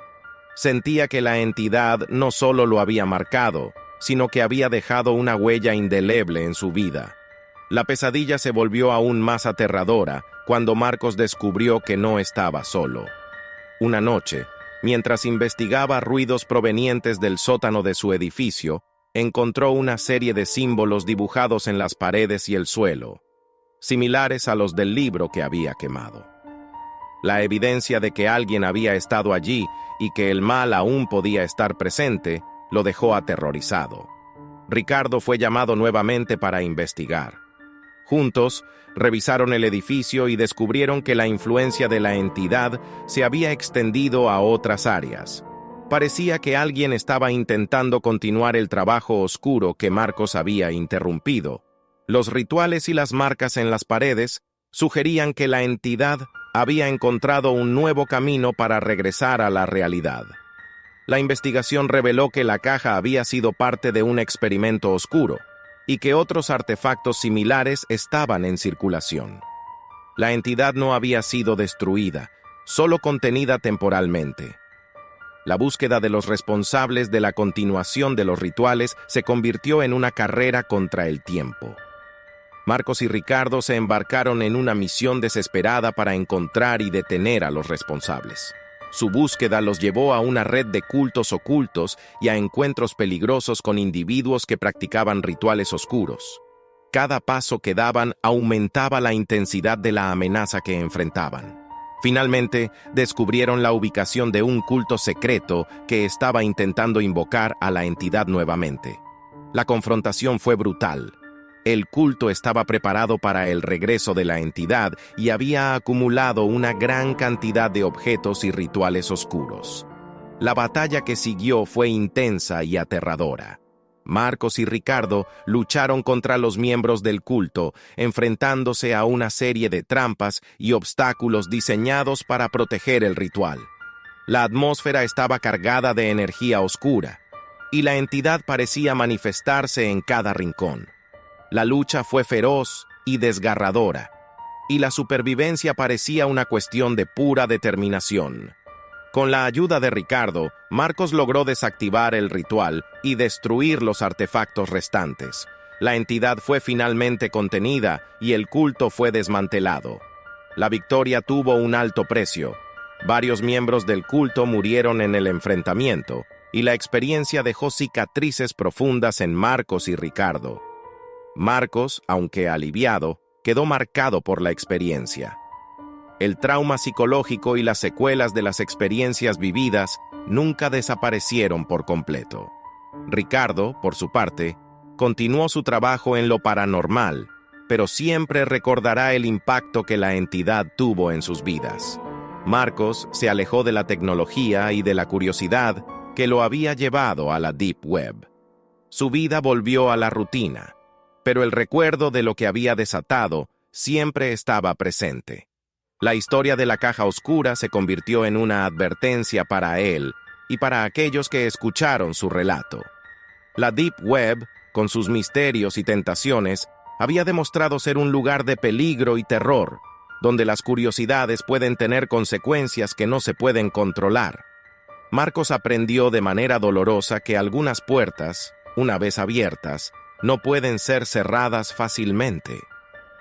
Sentía que la entidad no solo lo había marcado, sino que había dejado una huella indeleble en su vida. La pesadilla se volvió aún más aterradora cuando Marcos descubrió que no estaba solo. Una noche, mientras investigaba ruidos provenientes del sótano de su edificio, encontró una serie de símbolos dibujados en las paredes y el suelo, similares a los del libro que había quemado. La evidencia de que alguien había estado allí y que el mal aún podía estar presente lo dejó aterrorizado. Ricardo fue llamado nuevamente para investigar. Juntos, revisaron el edificio y descubrieron que la influencia de la entidad se había extendido a otras áreas. Parecía que alguien estaba intentando continuar el trabajo oscuro que Marcos había interrumpido. Los rituales y las marcas en las paredes sugerían que la entidad había encontrado un nuevo camino para regresar a la realidad. La investigación reveló que la caja había sido parte de un experimento oscuro y que otros artefactos similares estaban en circulación. La entidad no había sido destruida, solo contenida temporalmente. La búsqueda de los responsables de la continuación de los rituales se convirtió en una carrera contra el tiempo. Marcos y Ricardo se embarcaron en una misión desesperada para encontrar y detener a los responsables. Su búsqueda los llevó a una red de cultos ocultos y a encuentros peligrosos con individuos que practicaban rituales oscuros. Cada paso que daban aumentaba la intensidad de la amenaza que enfrentaban. Finalmente, descubrieron la ubicación de un culto secreto que estaba intentando invocar a la entidad nuevamente. La confrontación fue brutal. El culto estaba preparado para el regreso de la entidad y había acumulado una gran cantidad de objetos y rituales oscuros. La batalla que siguió fue intensa y aterradora. Marcos y Ricardo lucharon contra los miembros del culto, enfrentándose a una serie de trampas y obstáculos diseñados para proteger el ritual. La atmósfera estaba cargada de energía oscura, y la entidad parecía manifestarse en cada rincón. La lucha fue feroz y desgarradora, y la supervivencia parecía una cuestión de pura determinación. Con la ayuda de Ricardo, Marcos logró desactivar el ritual y destruir los artefactos restantes. La entidad fue finalmente contenida y el culto fue desmantelado. La victoria tuvo un alto precio. Varios miembros del culto murieron en el enfrentamiento, y la experiencia dejó cicatrices profundas en Marcos y Ricardo. Marcos, aunque aliviado, quedó marcado por la experiencia. El trauma psicológico y las secuelas de las experiencias vividas nunca desaparecieron por completo. Ricardo, por su parte, continuó su trabajo en lo paranormal, pero siempre recordará el impacto que la entidad tuvo en sus vidas. Marcos se alejó de la tecnología y de la curiosidad que lo había llevado a la Deep Web. Su vida volvió a la rutina, pero el recuerdo de lo que había desatado siempre estaba presente. La historia de la caja oscura se convirtió en una advertencia para él y para aquellos que escucharon su relato. La Deep Web, con sus misterios y tentaciones, había demostrado ser un lugar de peligro y terror, donde las curiosidades pueden tener consecuencias que no se pueden controlar. Marcos aprendió de manera dolorosa que algunas puertas, una vez abiertas, no pueden ser cerradas fácilmente.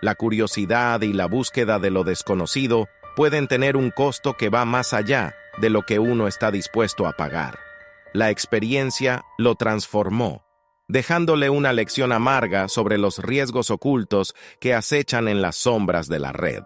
La curiosidad y la búsqueda de lo desconocido pueden tener un costo que va más allá de lo que uno está dispuesto a pagar. La experiencia lo transformó, dejándole una lección amarga sobre los riesgos ocultos que acechan en las sombras de la red.